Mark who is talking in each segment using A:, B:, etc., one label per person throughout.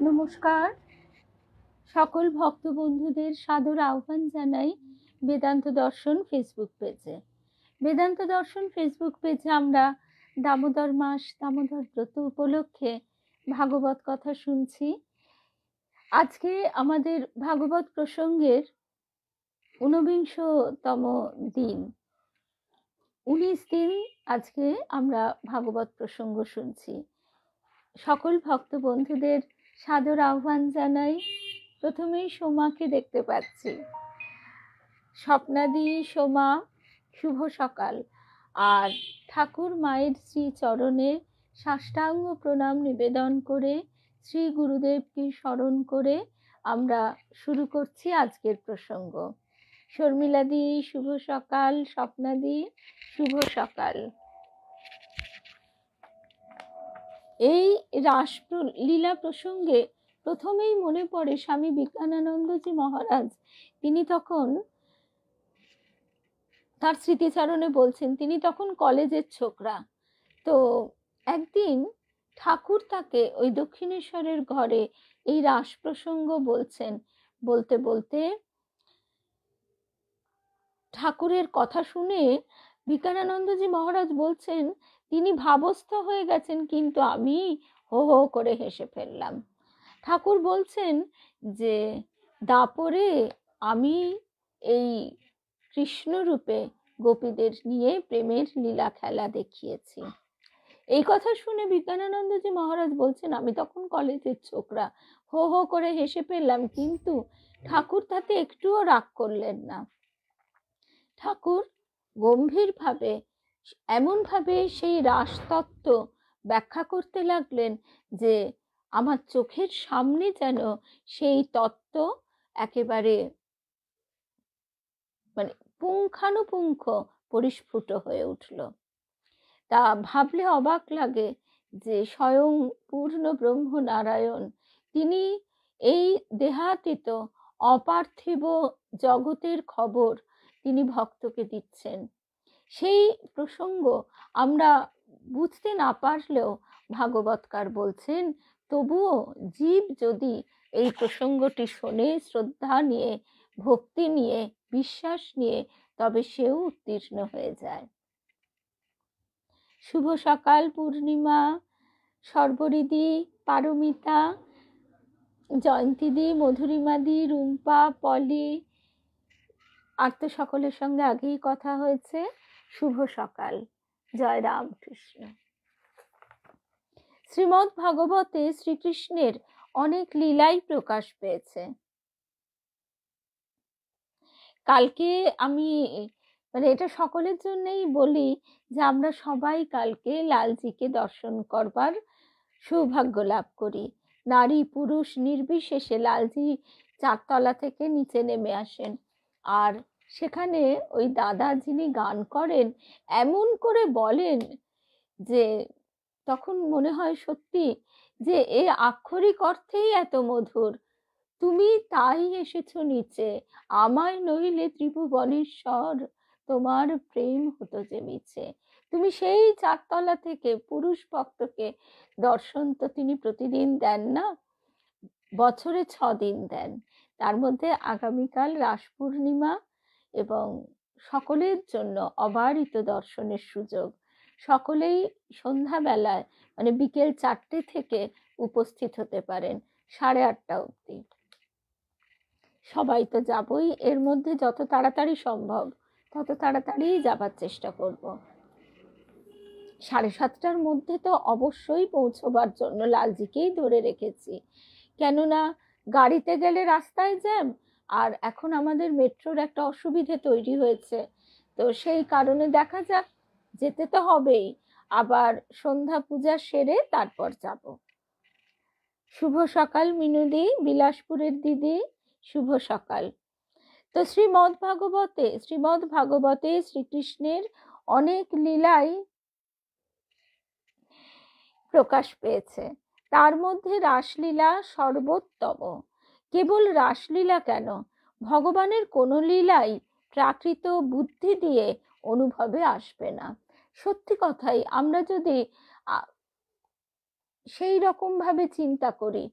A: নমস্কার, সকল ভক্ত বন্ধুদের সাদর আহ্বান জানাই বেদান্ত দর্শন ফেসবুক পেজে। বেদান্ত দর্শন ফেসবুক পেজে আমরা দামোদর মাস, দামোদর ব্রত উপলক্ষে ভাগবত কথা শুনছি। আজকে আমাদের ভাগবত প্রসঙ্গের 49তম দিন, 19 দিন আজকে আমরা ভাগবত প্রসঙ্গ শুনছি। সকল ভক্ত বন্ধুদের সাদর আহ্বান জানাই। প্রথমেই সোমাকে দেখতে পাচ্ছি। স্বপ্নাদি, সোমা, শুভ সকাল। আর ঠাকুর মায়ের শ্রী চরণে সাষ্টাঙ্গ প্রণাম নিবেদন করে শ্রী গুরুদেবকে স্মরণ করে আমরা শুরু করছি আজকের প্রসঙ্গ। শর্মিলাদি শুভ সকাল, স্বপ্নাদি শুভ সকাল। এই রাসলীলা প্রসঙ্গে প্রথমেই মনে পড়ে স্বামী বিজ্ঞানানন্দজি মহারাজ। তিনি তখন তার স্মৃতিচারণে বলছেন, তিনি তখন কলেজের ছোকরা। তো একদিন ঠাকুর তাকে ওই দক্ষিণেশ্বরের ঘরে এই রাস প্রসঙ্গ বলছেন। বলতে বলতে ঠাকুরের কথা শুনে বিজ্ঞানানন্দজি মহারাজ বলছেন তিনি ভাবস্থ হয়ে গেছেন, কিন্তু আমি হো হো করে হেসে ফেললাম। ঠাকুর বলছেন যে দাপরে আমি এই কৃষ্ণ রূপে গোপীদের নিয়ে প্রেমের লীলা খেলা দেখিয়েছি। এই কথা শুনে বিজ্ঞানানন্দজি মহারাজ বলছেন আমি তখন কলেজের ছোকরা, হো হো করে হেসে ফেললাম, কিন্তু ঠাকুর তাতে একটুও রাগ করলেন না। ঠাকুর গম্ভীরভাবে এমনভাবে সেই রাসতত্ত্ব ব্যাখ্যা করতে লাগলেন যে আমার চোখের সামনে যেন সেই তত্ত্ব একেবারে পুঙ্খানুপুঙ্খ পরিস্ফুট হয়ে উঠল। তা ভাবলে অবাক লাগে যে স্বয়ং পূর্ণ ব্রহ্ম নারায়ণ তিনি এই দেহাতীত অপার্থিব জগতের খবর তিনি ভক্তকে দিচ্ছেন। সেই প্রসঙ্গ আমরা বুঝতে না পারলেও ভাগবতকার বলছেন তবুও জীব যদি এই প্রসঙ্গটি শোনে শ্রদ্ধা নিয়ে, ভক্তি নিয়ে, বিশ্বাস নিয়ে, তবে সেও উত্তীর্ণ হয়ে যায়। শুভ সকাল পূর্ণিমা, সর্বরিদি, পারমিতা, জয়ন্তীদি, মধুরিমাদি, রুম্পা, পলি, আর তো সকলের সঙ্গে আগেই কথা হয়েছে। শুভ সকাল, জয় রামকৃষ্ণ। শ্রীমদ্ ভাগবতে শ্রীকৃষ্ণের অনেক লীলাই প্রকাশ পেয়েছে। কালকে আমি এটা সকলের জন্যই বলি যে আমরা সবাই কালকে লালজিকে দর্শন করবার সৌভাগ্য লাভ করি। নারী পুরুষ নির্বিশেষে লালজি 4 তলা থেকে নিচে নেমে আসেন। আর সেখানে ওই দাদা যিনি গান করেন এমন করে বলেন যে তখন মনে হয় সত্যি যে এ আক্ষরিক অর্থেই এত মধুর। তুমি তাই এসেছো নিচে, আমায় নইলে ত্রিভুবনেশ্বর, তোমার প্রেম হতো যে মিছে। তুমি সেই 4 তলা থেকে পুরুষ ভক্তকে দর্শন তো তিনি প্রতিদিন দেন না, বছরে 6 দিন দেন। তার মধ্যে আগামীকাল রাস পূর্ণিমা এবং সকলের জন্য অবারিত দর্শনের সুযোগ। সকলেই সন্ধ্যাবেলায় বিকেল 4টে থেকে উপস্থিত হতে পারেন 8:30 অবধি। সবাই তো যাবই, এর মধ্যে যত তাড়াতাড়ি সম্ভব তত তাড়াতাড়ি যাবার চেষ্টা করব। 7:30টার মধ্যে তো অবশ্যই পৌঁছবার জন্য লালজিকেই ধরে রেখেছি, কেননা গাড়িতে গেলে রাস্তায় জ্যাম, আর এখন আমাদের মেট্রোর একটা অসুবিধে তৈরি হয়েছে। তো সেই কারণে দেখা যাক, যেতে তো হবেই, আবার সন্ধ্যা পূজা সেরে তারপর যাব। শুভ সকাল মিনুদি, বিলাসপুরের দিদি, শুভ সকাল। তো শ্রীমদ্ ভাগবতে শ্রীকৃষ্ণের অনেক লীলাই প্রকাশ পেয়েছে। তার মধ্যে রাসলীলা সর্বোত্তম। কেবল রাসলীলা কেন, ভগবানের কোনো লীলাই প্রাকৃত বুদ্ধি দিয়ে অনুভবে আসবে না। সত্যি কথাই, আমরা যদি সেই রকম ভাবে চিন্তা করি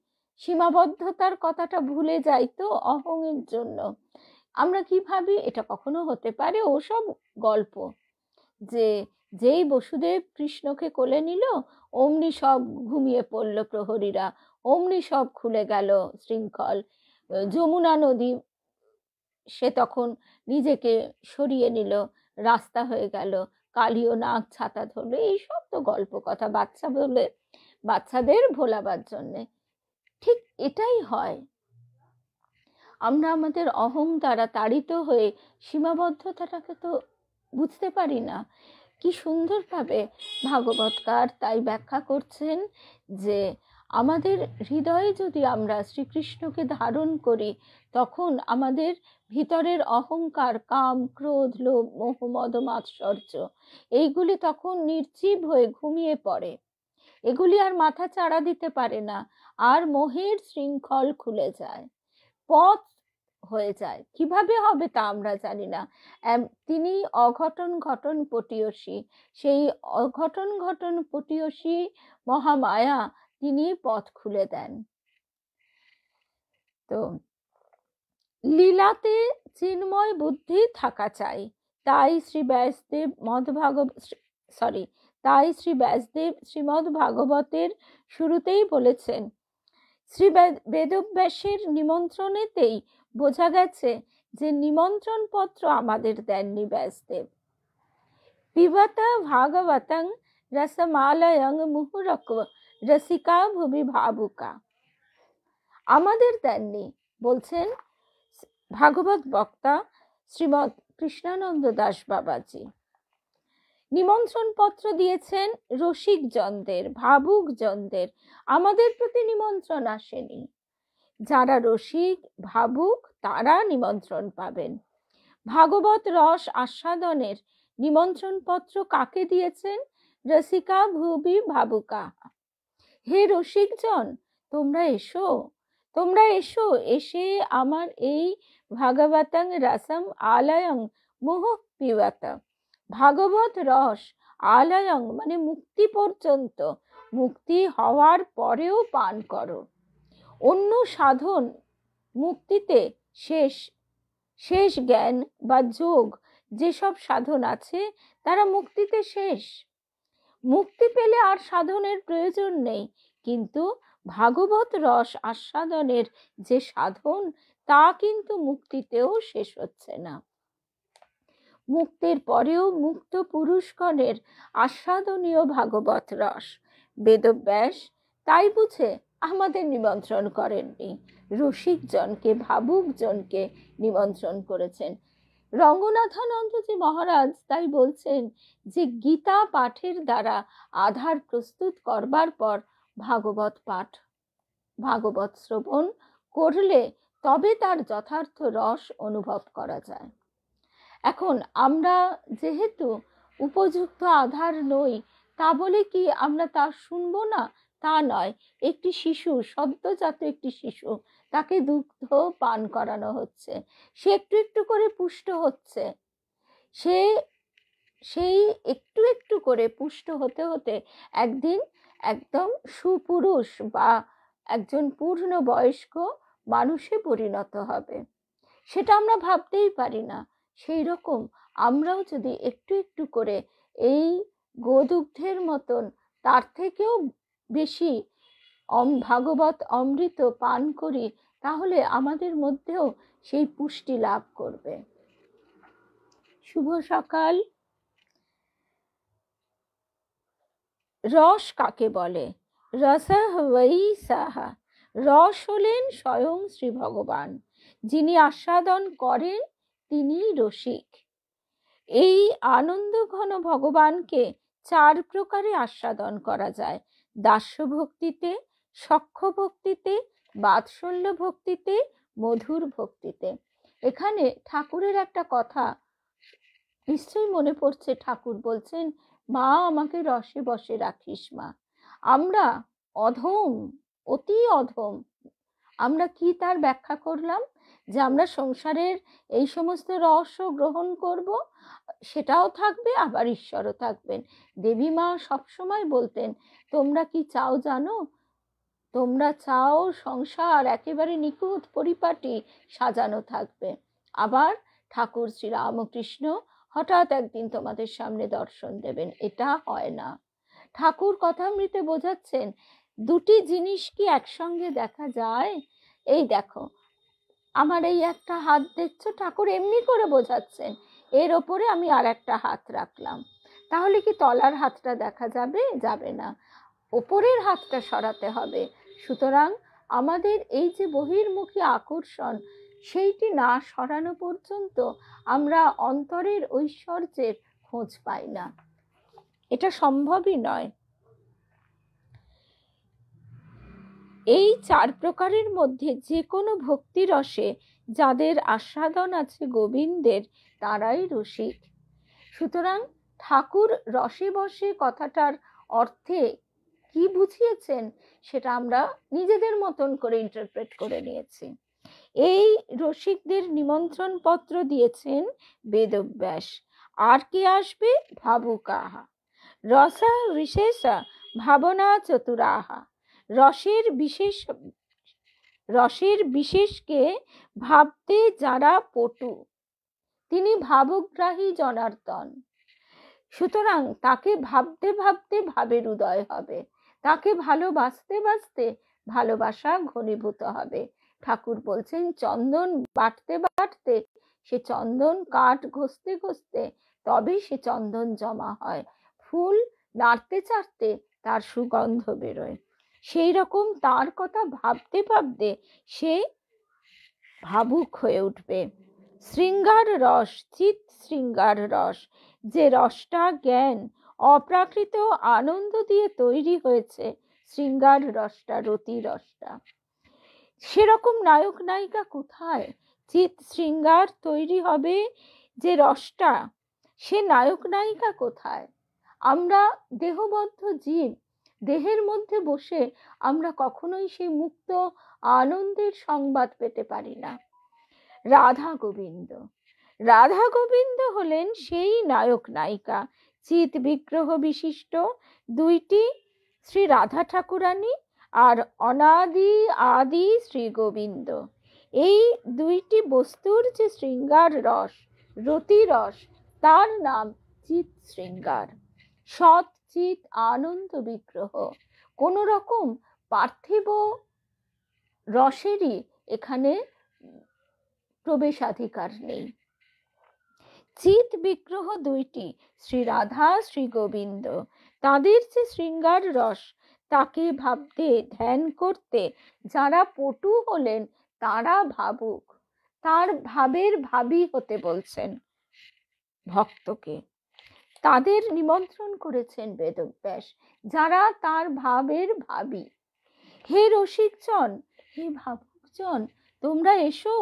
A: সীমাবদ্ধতার কথাটা ভুলে যাই তো অহংয়ের জন্য। আমরা কি ভাবি এটা কখনো হতে পারে? ওসব গল্প। যে যেই বসুদেব কৃষ্ণকে কোলে নিল অমনি সব ঘুমিয়ে পড়ল প্রহরীরা, অমনি সব খুলে গেল শৃঙ্খল। যমুনা নদী সে তখন নিজেকে সরিয়ে নিল, রাস্তা হয়ে গেল, কালীয় নাগ ছাতা ধরলো। এইসব তো গল্প কথা, বাচ্চা বলে বাচ্চাদের ভোলাবার জন্যে। ঠিক এটাই হয়, আমরা আমাদের অহং দ্বারা তাড়িত হয়ে সীমাবদ্ধতাটাকে তো বুঝতে পারি না। কি সুন্দরভাবে ভাগবতকার তাই ব্যাখ্যা করছেন যে আমাদের হৃদয়ে যদি আমরা শ্রীকৃষ্ণকে ধারণ করি, তখন আমাদের ভিতরের অহংকার, কাম, ক্রোধ, লোভ, মোহ, মদ, মাৎসর্য এইগুলি তখন নির্জীব হয়ে ঘুমিয়ে পড়ে। এগুলি আর মাথা চাড়া দিতে পারে না, আর মোহের শৃঙ্খল খুলে যায়, পথ হয়ে যায়। কিভাবে হবে তা আমরা জানি না। তিনি অঘটন ঘটন পটীয়সী, সেই অঘটন ঘটন পটীয়সী মহামায়া তিনি পথ খুলে দেন। তো লীলাতে চিন্ময় বুদ্ধি থাকা চাই, তাই শ্রী ব্যাসদেব শ্রীমদ্ ভাগবতের শুরুতেই বলেছেন, শ্রী বেদব্যাসের নিমন্ত্রণেতেই বোঝা গেছে যে নিমন্ত্রণ পত্র আমাদের দেননি ব্যাসদেব। পিবত ভাগবতং রসমালয়ং মুহুরক রসিকা ভুবি ভাবুকা, আমাদের দেননি, বলছেন ভাগবত বক্তা শ্রীমৎ কৃষ্ণানন্দ দাস বাবাজি। নিমন্ত্রণ পত্র দিয়েছেন রসিক জনদের, ভাবুক জনদের, আমাদের প্রতি নিমন্ত্রণ আসেনি। যারা রসিক ভাবুক তারা নিমন্ত্রণ পাবেন। ভাগবত রস আস্বাদনের নিমন্ত্রণ পত্র কাকে দিয়েছেন? রসিকা ভুবি ভাবুকা, হে রসিকজন তোমরা এসো, তোমরা এসো, এসে আমার এই ভাগবতং রসম আলয়ং মুহ পিবত, ভাগবত রস আলয়ং মানে মুক্তি পর্যন্ত, মুক্তি হওয়ার পরেও পান করো। অন্য সাধন মুক্তিতে শেষ জ্ঞান বা যোগ যেসব সাধন আছে তারা মুক্তিতে শেষ, মুক্তি পেলে আর সাধনের প্রয়োজন নেই। কিন্তু ভাগবত রস আস্বাদনের যে সাধন তা কিন্তু মুক্তিতেও শেষ হচ্ছে না। মুক্তির পরেও মুক্ত পুরুষগণের আস্বাদনীয় ভাগবত রস বেদব্যাস তাই বুঝে আমাদের নিমন্ত্রণ করেননি, রসিক জনকে, ভাবুক জনকে নিমন্ত্রণ করেছেন। রঙ্গনাথানন্দজি মহারাজ তাই বলছেন যে গীতা পাঠের দ্বারা আধার প্রস্তুত করবার পর ভাগবত পাঠ, ভাগবত শ্রবণ করলে তবে তার যথার্থ রস অনুভব করা যায়। এখন আমরা যেহেতু উপযুক্ত আধার নই, তা বলে কি আমরা তা শুনবো না? তা নয়। একটি শিশু, সদ্যজাত একটি শিশু, তাকে দুগ্ধ পান করানো হচ্ছে, সে একটু একটু করে পুষ্ট হচ্ছে। সেই একটু একটু করে পুষ্ট হতে হতে একদিন একদম সুপুরুষ বা একজন পূর্ণ বয়স্ক মানুষে পরিণত হবে, সেটা আমরা ভাবতেই পারি না। সেই রকম আমরাও যদি একটু একটু করে এই গোদুগ্ধের মতন তার থেকেও বেশি ভাগবত অমৃত পান করি, তাহলে আমাদের মধ্যেও সেই পুষ্টি লাভ করবে। শুভ সকাল। রস কাকে বলে? রসঃ বৈ সঃ, রস হলেন স্বয়ং শ্রী ভগবান। যিনি আস্বাদন করেন তিনি রসিক। এই আনন্দ ঘন ভগবানকে 4 প্রকারে আস্বাদন করা যায়: দাস্য ভক্তিতে, সখ্য ভক্তিতে, বাৎসল্য ভক্তিতে, মধুর ভক্তিতে। এখানে ঠাকুরের একটা কথা নিশ্চয়ই মনে পড়ছে। ঠাকুর বলছেন, মা আমাকে রসে বসে রাখিস মা। আমরা অধম, অতি অধম। আমরা কি তার ব্যাখ্যা করলাম যে আমরা সংসারের এই সমস্ত রস গ্রহণ করব, সেটাও থাকবে, আবার ঈশ্বরও থাকবেন। দেবী মা সবসময় বলতেন, তোমরা কি চাও জানো? তোমরা চাও সংসার একেবারে নিখুঁত পরিপাটি সাজানো থাকবে। আবার ঠাকুর শ্রী রামকৃষ্ণ হঠাৎ একদিন তোমাদের সামনে দর্শন দেবেন, এটা হয় না। ঠাকুর কথামৃতে বোঝাচ্ছেন দুটি জিনিস কি একসঙ্গে দেখা যায়? এই দেখো, আমার এই একটা হাত দেখছো, ঠাকুর এমনি করে বোঝাচ্ছেন, এর ওপরে আমি আর একটা হাত রাখলাম, তাহলে কি তলার হাতটা দেখা যাবে? যাবে না, ওপরের হাতটা সরাতে হবে। সুতরাং আমাদের এই যে বহির্মুখী আকর্ষণ, সেইটি না সরানো পর্যন্ত আমরা অন্তরের ঐশ্বর্যের খোঁজ পাই না, এটা সম্ভবই নয়। এই চার প্রকারের মধ্যে যে কোনো ভক্তি রসে যাদের আস্বাদন আছে গোবিন্দের, তারাই রসিক। সুতরাং ঠাকুর রসে বসে কথাটার অর্থে কি বুঝিয়েছেন সেটা আমরা নিজেদের মতন করে ইন্টারপ্রেট করে নিয়েছি। এই রসিকদের নিমন্ত্রণ পত্র দিয়েছেন বেদব্যাস। আর কে আসবে? ভাবুকাহা রসা বিশেষা ভাবনা চতুরাহা। রসের বিশেষকে ভাবতে যারা পটু, তিনি ভাবগ্রাহী জনার্দন। সুতরাং তাকে ভাবতে ভাবতে ভাবের উদয় হবে, তাকে ভালোবাসতে বাসতে ভালোবাসা ঘনীভূত হবে। ঠাকুর বলছেন চন্দন বাটতে বাটতে, সে চন্দন কাঠ ঘষতে ঘষতে তবে সে চন্দন জমা হয়, ফুল নাড়তে চাড়তে তার সুগন্ধ বেরোয়। সেই রকম তার কথা ভাবতে ভাবতে সে ভাবুক হয়ে উঠবে। শৃঙ্গার রস, চিত শৃঙ্গার রস, যে রসটা জ্ঞান অপ্রাকৃত আনন্দ দিয়ে তৈরি হয়েছে, শৃঙ্গার রসটা, রতি রসটা, সেরকম নায়ক নায়িকা কোথায়? চিত শৃঙ্গার তৈরি হবে যে রসটা, সে নায়ক নায়িকা কোথায়? আমরা দেহবদ্ধ জীব, দেহের মধ্যে বসে আমরা কখনোই সেই মুক্ত আনন্দের সংবাদ পেতে পারি না। রাধা গোবিন্দ, রাধা গোবিন্দ হলেন সেই নায়ক নায়িকা, চিত বিগ্রহ বিশিষ্ট দুইটি, শ্রী রাধা ঠাকুরানী আর অনাদি আদি শ্রী গোবিন্দ। এই দুইটি বস্তুর যে শৃঙ্গার রস, রতি রস, তার নাম চিত শৃঙ্গার। সৎ চিত আনন্দ বিগ্রহ, কোন রকম পার্থিব রসেরই এখানে প্রবেশাধিকার নেই। চিত বিগ্রহ দুইটি, শ্রী রাধা শ্রী গোবিন্দ, তাদের যে শৃঙ্গার রস, তাকে ভাবতে ধ্যান করতে যারা পটু হলেন তারা ভাবুক, তার ভাবের ভাবী হতে বলছেন ভক্তকে। তাদের নিমন্ত্রণ করেছেন বেদব্যাস, যারা তার ভাবের ভাবী। হে রসিকজন, হে ভাবুকজন, তোমরা এসো,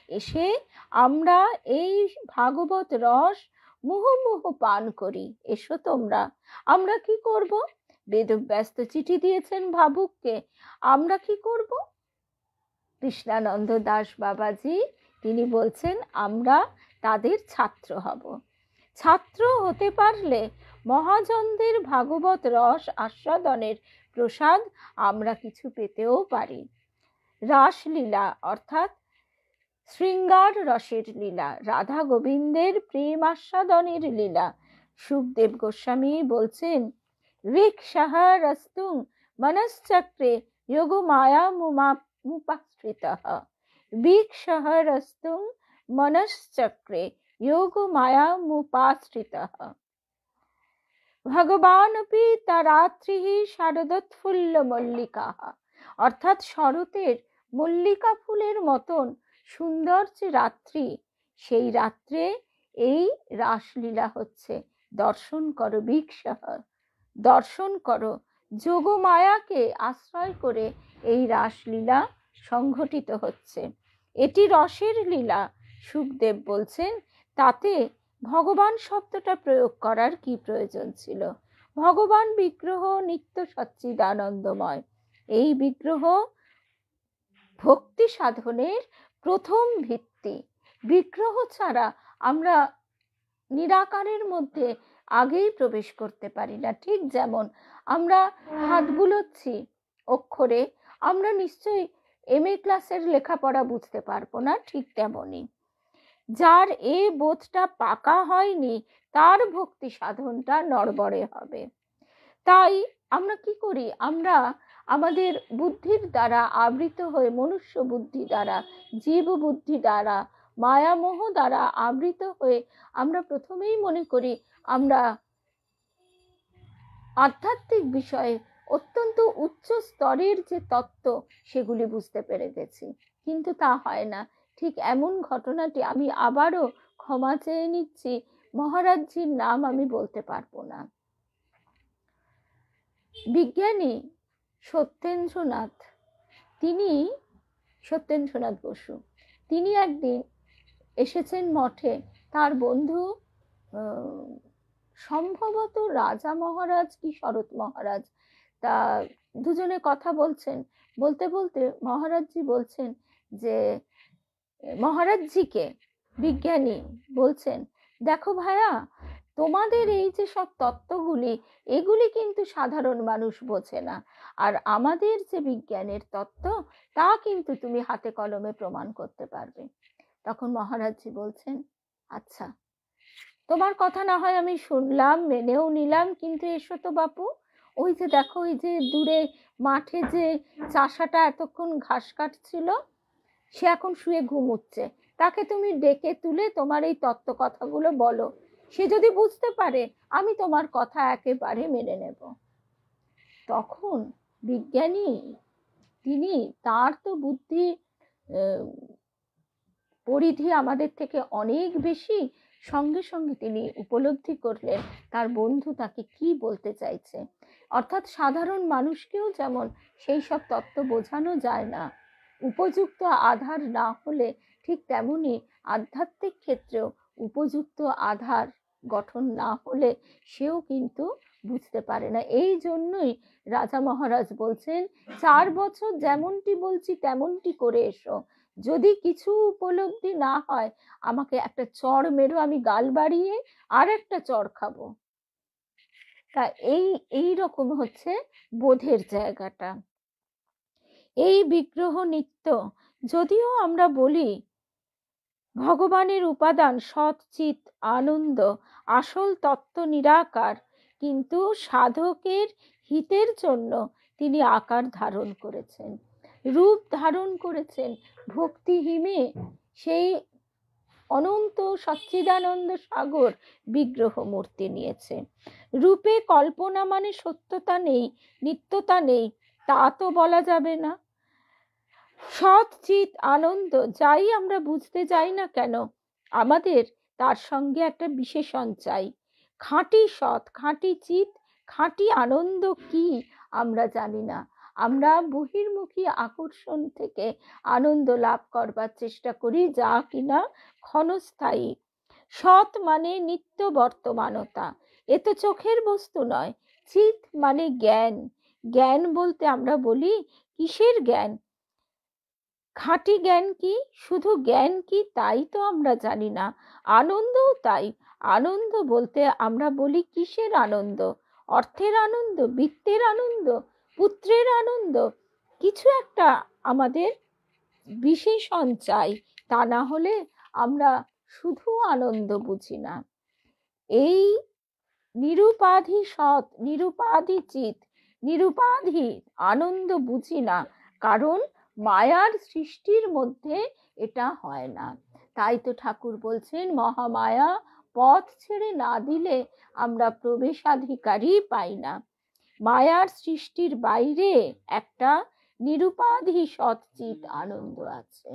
A: এসে আমরা এই ভাগবত রস মুহুর্মুহু পান করি। এসো তোমরা। আমরা কি করব? বেদব্যাস তো চিঠি দিয়েছেন ভাবুককে, আমরা কি করব? কৃষ্ণানন্দ দাস বাবাজি তিনি বলছেন আমরা তাদের ছাত্র হব। ছাত্র হতে পারলে মহাজনদের ভাগবত রস আস্বাদনের প্রসাদ আমরা কিছু পেতেও পারি। রাসলীলা অর্থাৎ শৃঙ্গার রসের লীলা, রাধা গোবিন্দের প্রেম আস্বাদনের লীলা। সুখদেব গোস্বামী বলছেন ঋক্ষরস্তুং মনশ্চক্রে যোগ মায়া মুপাশ্রিতঃ। ঋক্ষরস্তুং মনশ্চক্রে যোগ মায়া মুপাশ্রিতঃ। ভগবানপি তারাত্রিঃ শারদোৎফুল্ল মল্লিকাঃ। অর্থাৎ শরতের মল্লিকা ফুলের মতন সুন্দর যে রাত্রি, সেই রাত্রে এই রাসলীলা হচ্ছে। দর্শন করো ভিক্ষাহ, দর্শন করো। যোগমায়াকে আশ্রয় করে এই রাসলীলা সংঘটিত হচ্ছে। এটি রসের লীলা। সুখদেব বলছেন তাতে ভগবান শব্দটা প্রয়োগ করার কি প্রয়োজন ছিল? ভগবান বিগ্রহ নিত্য সচ্চিদানন্দময়। এই বিগ্রহ ভক্তি সাধনের প্রথম ভিত্তি। বিগ্রহ ছাড়া আমরা নিরাকারের মধ্যে আগেই প্রবেশ করতে পারি না। ঠিক যেমন আমরা হাত বুলোচ্ছি অক্ষরে, আমরা নিশ্চয়ই MA ক্লাসের লেখাপড়া বুঝতে পারবো না, ঠিক তেমনই যার এ বোধটা পাকা হয়নি তার ভক্তি সাধনটা নড়বড়ে হবে। তাই আমরা কি করি, আমরা আমাদের বুদ্ধির দ্বারা আবৃত হয়ে, মনুষ্য বুদ্ধি দ্বারা, জীব বুদ্ধি দ্বারা, মায়ামোহ দ্বারা আবৃত হয়ে আমরা প্রথমেই মনে করি আমরা আধ্যাত্মিক বিষয়ে অত্যন্ত উচ্চ স্তরের যে তত্ত্ব সেগুলি বুঝতে পেরে গেছি, কিন্তু তা হয় না। ঠিক এমন ঘটনাটি, আমি আবারও ক্ষমা চেয়ে নিচ্ছি, মহারাজজির নাম আমি বলতে পারবো না, বিজ্ঞানী সত্যেন্দ্রনাথ, সত্যেন্দ্রনাথ বসু, তিনি একদিন এসেছেন মঠে। তার বন্ধু সম্ভবত রাজা মহারাজ কি শরৎ মহারাজ, তা দুজনে কথা বলছেন। বলতে বলতে মহারাজজি বলছেন যে, মহারাজজিকে বিজ্ঞানী বলছেন, দেখো ভাইয়া, তোমাদের এই যে সব তত্ত্বগুলি, এগুলি কিন্তু সাধারণ মানুষ বোঝে না, আর আমাদের যে বিজ্ঞানের তত্ত্ব তা কিন্তু তুমি হাতে কলমে প্রমাণ করতে পারবে। তখন মহারাজজি বলছেন, আচ্ছা, তোমার কথা না হয় আমি শুনলাম, মেনেও নিলাম, কিন্তু এসো তো বাপু, ওই যে দেখো, ওই যে দূরে মাঠে যে চাষাটা এতক্ষণ ঘাস কাটছিল, সে এখন শুয়ে ঘুমুচ্ছে, তাকে তুমি ডেকে তুলে তোমার এই তত্ত্ব কথাগুলো বলো, সে যদি বুঝতে পারে আমি তোমার কথা একেবারে মেনে নেব। তখন বিজ্ঞানী, তিনি, তার তো বুদ্ধি পরিধি আমাদের থেকে অনেক বেশি, সঙ্গে সঙ্গে তিনি উপলব্ধি করলেন তার বন্ধু তাকে কি বলতে চাইছে। অর্থাৎ সাধারণ মানুষকেও যেমন সেই সব তত্ত্ব বোঝানো যায় না, উপযুক্ত আধার না হলে, ঠিক তেমনি আধ্যাত্মিক ক্ষেত্রেও উপযুক্ত আধার গঠন না হলে সেও কিন্তু বুঝতে পারে না। এই জন্যই রাজা মহারাজ বলছেন, 4 বছর যেমনটি বলছি তেমনটি করে এসো, যদি কিছু উপলব্ধি না হয় আমাকে একটা চড় মেরো, আমি গাল বাড়িয়ে আর একটা চড় খাবো। তা এই রকম হচ্ছে বোধের জায়গাটা। এই বিগ্রহ নিত্য, যদিও আমরা বলি ভগবানের উপাদান সৎ চিত আনন্দ, আসল তত্ত্ব নিরাকার, কিন্তু সাধকের হিতের জন্য তিনি আকার ধারণ করেছেন, রূপ ধারণ করেছেন। ভক্তিহীনে সেই অনন্ত সচ্চিদানন্দ সাগর বিগ্রহ মূর্তি নিয়েছে। রূপে কল্পনা মানে সত্যতা নেই, নিত্যতা নেই, তা তো বলা যাবে না। সৎ চিত আনন্দ যাই আমরা বুঝতে যাই না কেন, আমাদের তার সঙ্গে একটা বিশেষণ চাই। খাঁটি সৎ, খাঁটি চিত, খাঁটি আনন্দ কি আমরা জানি না। আমরা বহির্মুখী আকর্ষণ থেকে আনন্দ লাভ করবার চেষ্টা করি, যা কিনা ক্ষণস্থায়ী। সৎ মানে নিত্য বর্তমানতা, এ তো চোখের বস্তু নয়। চিত মানে জ্ঞান, জ্ঞান বলতে আমরা বলি কিসের জ্ঞান? খাঁটি জ্ঞান কি? শুধু জ্ঞান কি তাই তো আমরা জানি না। আনন্দও তাই। আনন্দ বলতে আমরা বলি কিসের আনন্দ? অর্থের আনন্দ, বিত্তের আনন্দ, পুত্রের আনন্দ, কিছু একটা আমাদের বিশেষণ চাই, তা না হলে আমরা শুধু আনন্দ বুঝি না। এই নিরুপাধি সৎ, নিরুপাধি চিত, নিরুপাধি আনন্দ বুঝি না, কারণ মায়ার সৃষ্টির মধ্যে এটা হয় না। তাই তো ঠাকুর বলছেন, মহামায়া পথ ছেড়ে না দিলে আমরা প্রবেশাধিকারই পাই না। মায়ার সৃষ্টির বাইরে একটা নিরুপাধি সৎচিত আনন্দ আছে,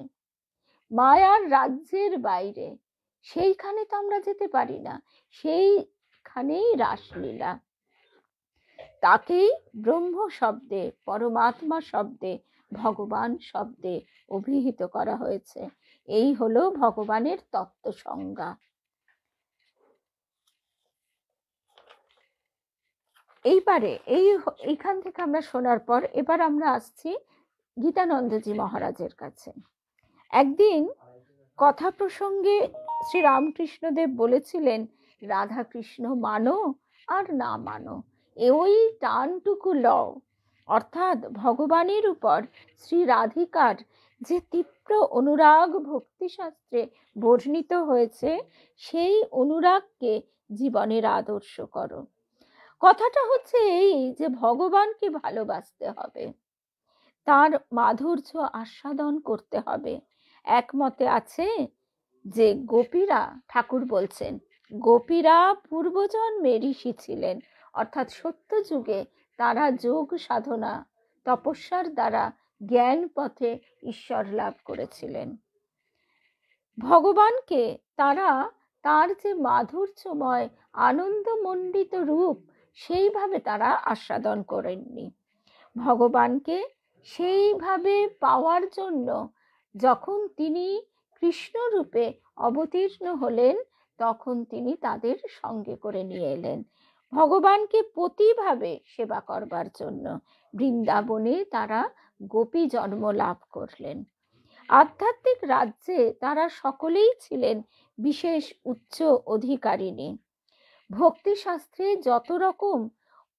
A: মায়ার রাজ্যের বাইরে, সেইখানে তো আমরা যেতে পারি না, সেইখানেই রাসলীলা। তাকেই ব্রহ্ম শব্দে, পরমাত্মা শব্দে, ভগবান শব্দে অভিহিত করা হয়েছে। এই হলো ভগবানের তত্ত্ব সংজ্ঞা। এইবারে এইখান থেকে আমরা শোনার পর এবার আমরা আসছি গীতানন্দজি মহারাজের কাছে। একদিন কথা প্রসঙ্গে শ্রী রামকৃষ্ণদেব বলেছিলেন, রাধা কৃষ্ণ মানো আর না মানো, ওই টানটুকু লও, অর্থাৎ ভগবানের উপর শ্রী রাধিকার যে তীব্র অনুরাগ ভক্তিশাস্ত্রে বর্ণিত হয়েছে, সেই অনুরাগকে জীবনের আদর্শ করো। কথাটা হচ্ছে এই যে ভগবানকে ভালোবাসতে হবে, তার মাধুর্য আস্বাদন করতে হবে। একমতে আছে যে গোপীরা, ঠাকুর বলছেন, গোপীরা পূর্বজন্মে ঋষি ছিলেন, অর্থাৎ সত্য যুগে তারা যোগ সাধনা তপস্যার দ্বারা জ্ঞান পথে ঈশ্বর লাভ করেছিলেন। ভগবানকে তারা তার যে মাধুর্যময় আনন্দমণ্ডিত রূপ, সেইভাবে তারা আস্বাদন করেননি। ভগবানকে সেইভাবে পাওয়ার জন্য যখন তিনি কৃষ্ণ রূপে অবতীর্ণ হলেন, তখন তিনি তাদের সঙ্গে করে নিয়ে এলেন ভগবানকে প্রতিভাবে সেবা করবার জন্য। বৃন্দাবনে তারা গোপী জন্ম লাভ করলেন। আধ্যাত্মিক রাজ্যে তারা সকলেই ছিলেন বিশেষ উচ্চ অধিকারিণী। ভক্তিশাস্ত্রে যত রকম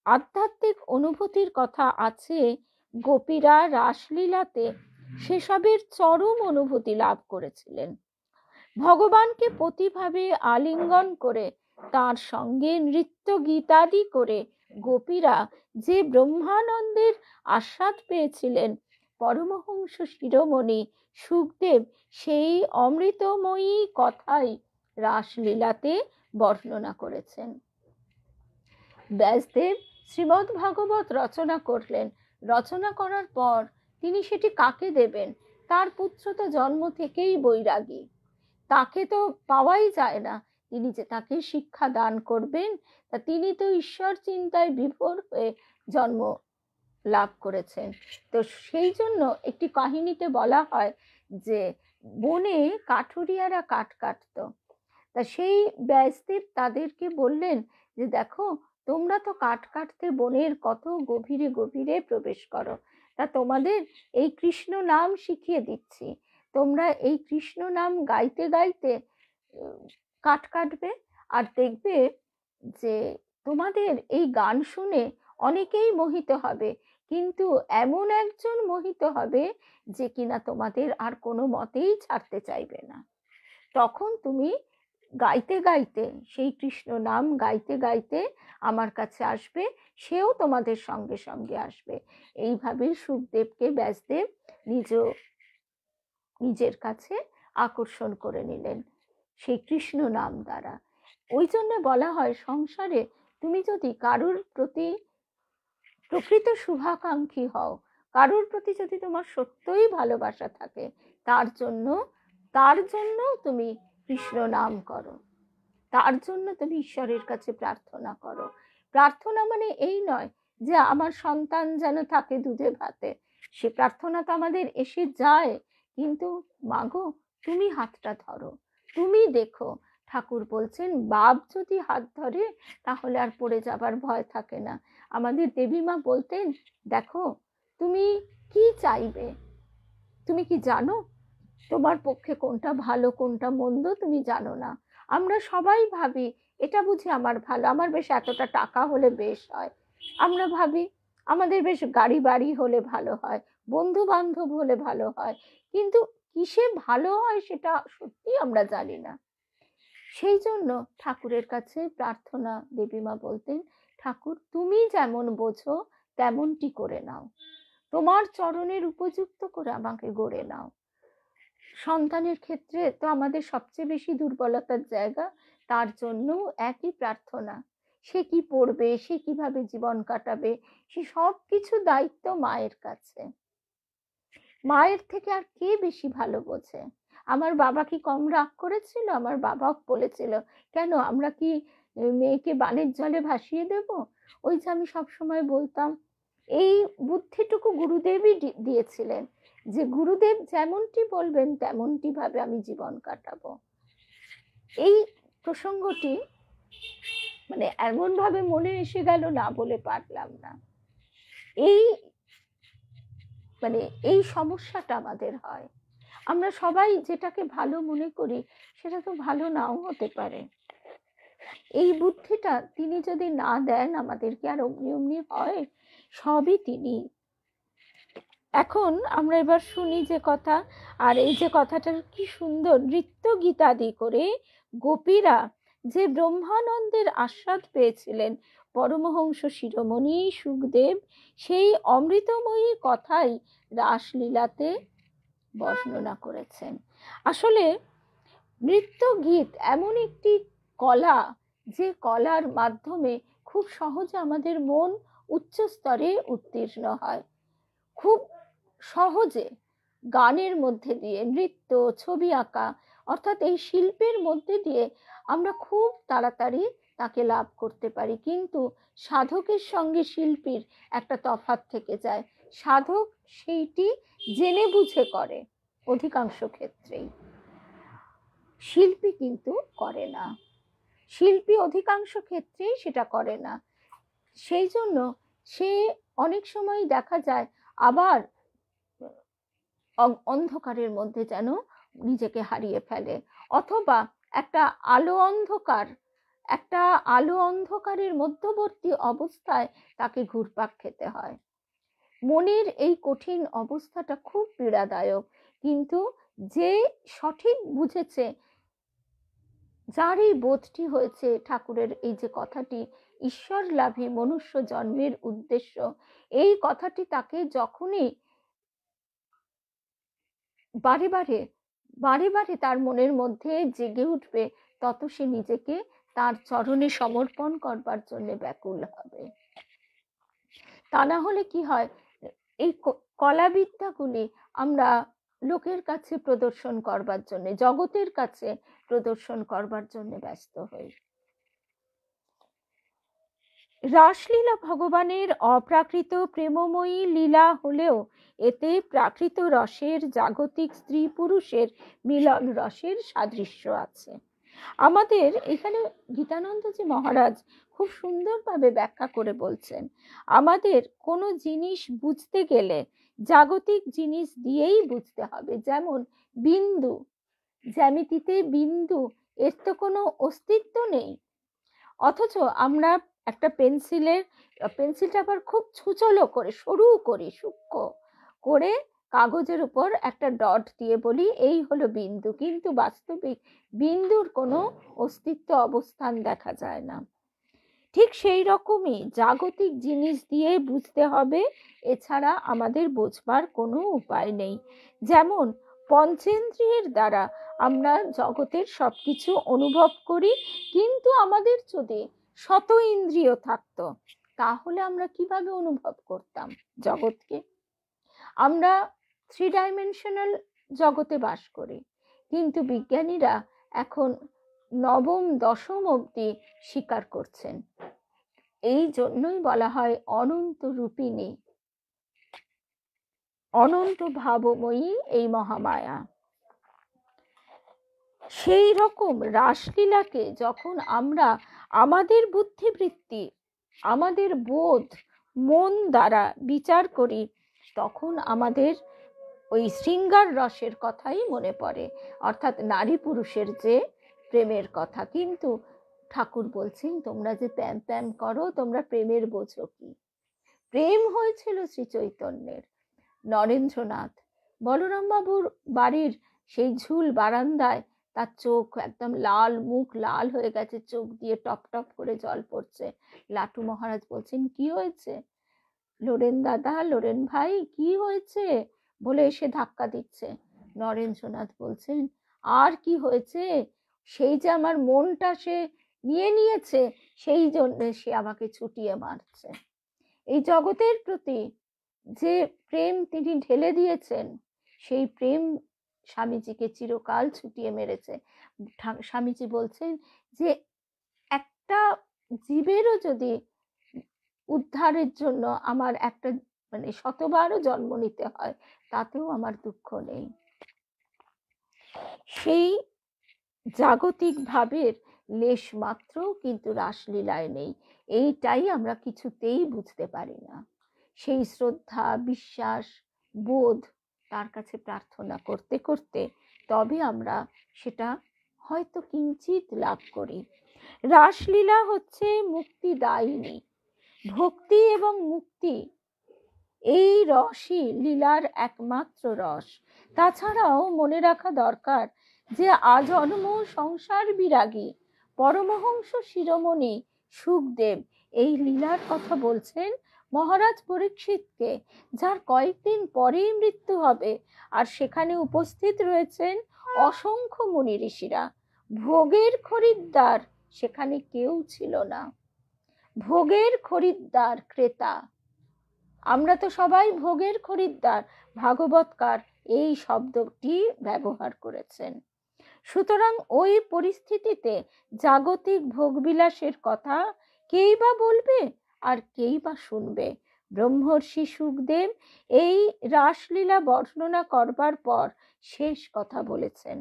A: আধ্যাত্মিক অনুভূতির কথা আছে, গোপীরা রাসলীলাতে সেসবের চরম অনুভূতি লাভ করেছিলেন। ভগবানকে প্রতিভাবে আলিঙ্গন করে তার সঙ্গে নৃত্য গীতাদি করে গোপীরা যে ব্রহ্মানন্দের আস্বাদ পেয়েছিলেন, পরমহংস শিরোমণি সুখদেব সেই অমৃতময়ী কথাই রাসলীলাতে বর্ণনা করেছেন। ব্যাসদেব শ্রীমদ্ ভাগবত রচনা করলেন। রচনা করার পর তিনি সেটি কাকে দেবেন? তার পুত্র তো জন্ম থেকেই বৈরাগী, তাকে তো পাওয়াই যায় না। তিনি যে তাকে শিক্ষা দান করবেন, তা তিনি তো ঈশ্বর চিন্তায় বিভোর হয়ে জন্ম লাভ করেছেন। তো সেই জন্য একটি কাহিনীতে বলা হয় যে বনে কাঠুরিয়ারা কাঠ কাটত। তা সেই ব্যাসদেব তাদেরকে বললেন যে দেখো, তোমরা তো কাঠ কাটতে বনের কত গভীরে গভীরে প্রবেশ করো, তা তোমাদের এই কৃষ্ণ নাম শিখিয়ে দিচ্ছি। তোমরা এই কৃষ্ণ নাম গাইতে গাইতে কাঠ কাটবে, আর দেখবে যে তোমাদের এই গান শুনে অনেকেই মোহিত হবে, কিন্তু এমন একজন মোহিত হবে যে কিনা তোমাদের আর কোনো মতেই ছাড়তে চাইবে না। তখন তুমি গাইতে গাইতে, সেই কৃষ্ণ নাম গাইতে গাইতে আমার কাছে আসবে, সেও তোমাদের সঙ্গে সঙ্গে আসবে। এইভাবে সুখদেবকে ব্যাসদেব নিজের কাছে আকর্ষণ করে নিলেন সেই কৃষ্ণ নাম দ্বারা। ওই জন্য বলা হয়, সংসারে তুমি যদি কারুর প্রতি প্রকৃত শুভাকাঙ্ক্ষী হও, কারুর প্রতি যদি তোমার সত্যই ভালোবাসা থাকে, তার জন্য তুমি কৃষ্ণ নাম করো, তার জন্য তুমি ঈশ্বরের কাছে প্রার্থনা করো। প্রার্থনা মানে এই নয় যে আমার সন্তান যেন থাকে দুধে ভাতে, সে প্রার্থনা তো আমাদের এসে যায়, কিন্তু মাগো তুমি হাতটা ধরো, তুমি দেখো। ঠাকুর বলছেন, বাপ যদি হাত ধরে তাহলে আর পড়ে যাবার ভয় থাকে না। আমাদের দেবী মা বলতেন, দেখো তুমি কি চাইবে, তুমি কি জানো তোমার পক্ষে কোনটা ভালো কোনটা মন্দ? তুমি জানো না। আমরা সবাই ভাবি, এটা বুঝি আমার ভালো, আমার বেশ এতটা টাকা হলে বেশ হয়। আমরা ভাবি আমাদের বেশ গাড়ি বাড়ি হলে ভালো হয়, বন্ধু বান্ধব হলে ভালো হয়, কিন্তু কিসে ভালো হয় সেটা সত্যি আমরা জানি না। সেই জন্য ঠাকুরের কাছে প্রার্থনা, দেবীমা বলতেন, ঠাকুর তুমি যেমন বোঝো তেমনটি করে নাও, তোমার চরণের উপযুক্ত করে আমাকে গড়ে নাও। সন্তানের ক্ষেত্রে তো আমাদের সবচেয়ে বেশি দুর্বলতার জায়গা, তার জন্য একই প্রার্থনা। সে কি পড়বে, সে কিভাবে জীবন কাটাবে, সে সব কিছু দায়িত্ব মায়ের কাছে। মায়ের থেকে আর কে বেশি ভালো বোঝে? আমার বাবা কি কম রাগ করেছিল? আমার বাবা বলেছিল, কেন আমরা কি মেয়েকে বানের জলে ভাসিয়ে দেব? ওই যে আমি সবসময় বলতাম, এই বুদ্ধিটুকু গুরুদেবই দিয়েছিলেন, যে গুরুদেব যেমনটি বলবেন তেমনটি ভাবে আমি জীবন কাটাবো। এই প্রসঙ্গটি মানে এমন ভাবে মনে এসে গেল, না বলে পারলাম না। এই সমস্যাটা আমাদের হয়, আমরা সবাই যেটাকে ভালো মনে করি সেটা তো ভালো নাও হতে পারে। এই বুদ্ধিটা তিনি যদি না দেন আমাদেরকে, আর অমনি অমনি হয়, সবই তিনি। এখন আমরা এবার শুনি যে কথা, আর এই যে কথাটার কি সুন্দর নৃত্য গীতাদি করে গোপীরা যে ব্রহ্মানন্দের আস্বাদ পেয়েছিলেন পরমহংস শিরোমণি সুখদেব, সেই অমৃতময়ী কথাই রাসলীলাতে বর্ণনা করেছেন। আসলে নৃত্য গীত এমন একটি কলা, যে কলার মাধ্যমে খুব সহজে আমাদের মন উচ্চ স্তরে উত্তীর্ণ হয়। খুব সহজে গানের মধ্যে দিয়ে, নৃত্য, ছবি আঁকা, অর্থাৎ এই শিল্পের মধ্যে দিয়ে আমরা খুব তাড়াতাড়ি তাকে লাভ করতে পারি। কিন্তু সাধকের সঙ্গে শিল্পীর একটা তফাৎ থেকে যায়। সাধক সেইটি জেনে বুঝে করে অধিকাংশ ক্ষেত্রেই, শিল্পী কিন্তু করে না। শিল্পী অধিকাংশ ক্ষেত্রেই সেটা করে না। সেই জন্য সে অনেক সময় দেখা যায় আবার অন্ধকারের মধ্যে যেন নিজেকে হারিয়ে ফেলে, অথবা একটা আলো অন্ধকারের মধ্যবর্তী অবস্থায় তাকে ঘুরপাক খেতে হয়। মনের এই কঠিন অবস্থাটা খুব পীড়াদায়ক। কিন্তু যে সঠিক বুঝেছে, যার এই বোধটি হয়েছে ঠাকুরের এই যে কথাটি, ঈশ্বর লাভী মনুষ্য জন্মের উদ্দেশ্য, এই কথাটি তাকে যখনই বারে বারে বারে বারে তার মনের মধ্যে জেগে উঠবে, তত সে নিজেকে তার চরণে সমর্পণ করবার জন্য ব্যাকুল হবে। তা না হলে কি হয়, এই কলাবিদ্যাগুলি আমরা লোকের কাছে প্রদর্শন করবার জন্য, জগতের কাছে প্রদর্শন করবার জন্য ব্যস্ত হই। রাসলীলা ভগবানের অপ্রাকৃত প্রেমময়ী লীলা হলেও এতে প্রাকৃত রসের, জাগতিক স্ত্রী পুরুষের মিলন রসের সাদৃশ্য আছে। আমাদের এখানে গীতানন্দজি মহারাজ খুব সুন্দরভাবে ব্যাখ্যা করে বলছেন, আমাদের কোনো জিনিস বুঝতে গেলে জাগতিক জিনিস দিয়েই বুঝতে হবে। যেমন বিন্দু, জ্যামিতিতে বিন্দু, এর তো কোনো অস্তিত্ব নেই, অথচ আমরা একটা পেন্সিলটা আবার খুব ছুচলো করে, সরু করে, সূক্ষ্ম করে কাগজের উপর একটা ডট দিয়ে বলি এই হলো বিন্দু, কিন্তু বাস্তবিক বিন্দুর কোনো অস্তিত্ব অবস্থান দেখা যায় না। ঠিক সেই রকমই জাগতিক জিনিস দিয়ে বুঝতে হবে, এছাড়া আমাদের বোঝবার কোনো উপায় নেই। যেমন পঞ্চেন্দ্রিয়ের দ্বারা আমরা জগতের সবকিছু অনুভব করি, কিন্তু আমাদের যদি শত ইন্দ্রিয় থাকতো, তাহলে আমরা কিভাবে অনুভব করতাম জগৎকে? আমরা 3 ডাইমেনশনাল জগতে বাস করি, কিন্তু বিজ্ঞানীরা এখন নবম দশম অবধি স্বীকার করছেন। এই জন্যই বলা হয় অনন্ত রূপিণী, অনন্ত ভাবময়ী এই মহামায়া। সেই রকম রাসলীলাকে যখন আমরা আমাদের বুদ্ধিবৃত্তি, আমাদের বোধ, মন দ্বারা বিচার করি, তখন আমাদের ওই শৃঙ্গার রসের কথাই মনে পড়ে, অর্থাৎ নারী পুরুষের যে প্রেমের কথা। কিন্তু ঠাকুর বলছেন, তোমরা যে প্যাম প্যাম করো, তোমরা প্রেমের বোঝো কি? প্রেম হয়েছিল শ্রী চৈতন্যের। নরেন্দ্রনাথ বলরাম বাবুর বাড়ির সেই ঝুল বারান্দায় তার চোখ একদম লাল, মুখ লাল হয়ে গেছে, চোখ দিয়ে টপ টপ করে জল পড়ছে। লাটু মহারাজ বলছেন, কি হয়েছে? লোরেন দাদা, লোরেন ভাই, কি হয়েছে বলে এসে ধাক্কা দিচ্ছে। নরেন্দ্রনাথ বলছেন, আর কি হয়েছে, সেই যে আমার মনটা সে নিয়ে নিয়েছে, সেই জন্য সে আমাকে ছুটিয়ে মারছে। এই জগতের প্রতি যে প্রেম তিনি ঢেলে দিয়েছেন, সেই প্রেম স্বামীজিকে চিরকাল ছুটিয়ে মেরেছে। স্বামীজি বলছেন যে একটা জীবেরও যদি উদ্ধারের জন্য আমার একটা শতবারও জন্ম নিতে হয়, তাতেও আমার দুঃখ নেই। সেই জাগতিক ভাবের লেশ মাত্র কিন্তু রাসলীলায় নেই। এইটাই আমরা কিছুতেই বুঝতে পারি না। সেই শ্রদ্ধা, বিশ্বাস, বোধ তার কাছে প্রার্থনা করতে করতে তবে আমরা সেটা হয়তো কিঞ্চিত লাভ করি। রাসলীলা হচ্ছে মুক্তিদায়িনী। ভক্তি এবং মুক্তি এই রসই লীলার একমাত্র রস। তাছাড়াও মনে রাখা দরকার যে আজন্ম সংসার বিরাগী পরমহংস শিরোমণি সুখদেব এই লীলার কথা বলছেন মহারাজ পরীক্ষিতকে, যার কয়েকদিন পরেই মৃত্যু হবে, আর সেখানে উপস্থিত রয়েছেন অসংখ্য মুনি ঋষিরা। ভোগের খরিদ্দার সেখানে কেউ ছিল না। ভোগের খরিদ্দার ক্রেতা, আমরা তো সবাই ভোগের খরিদ্দার, ভাগবতকার এই শব্দটি ব্যবহার করেছেন। সুতরাং ওই পরিস্থিতিতে জাগতিক ভোগবিলাসের কথা কেই বা বলবে আর কেই বা শুনবে? ব্রহ্মর্ষি সুখদেব এই রাসলীলা বর্ণনা করবার পর শেষ কথা বলেছেন।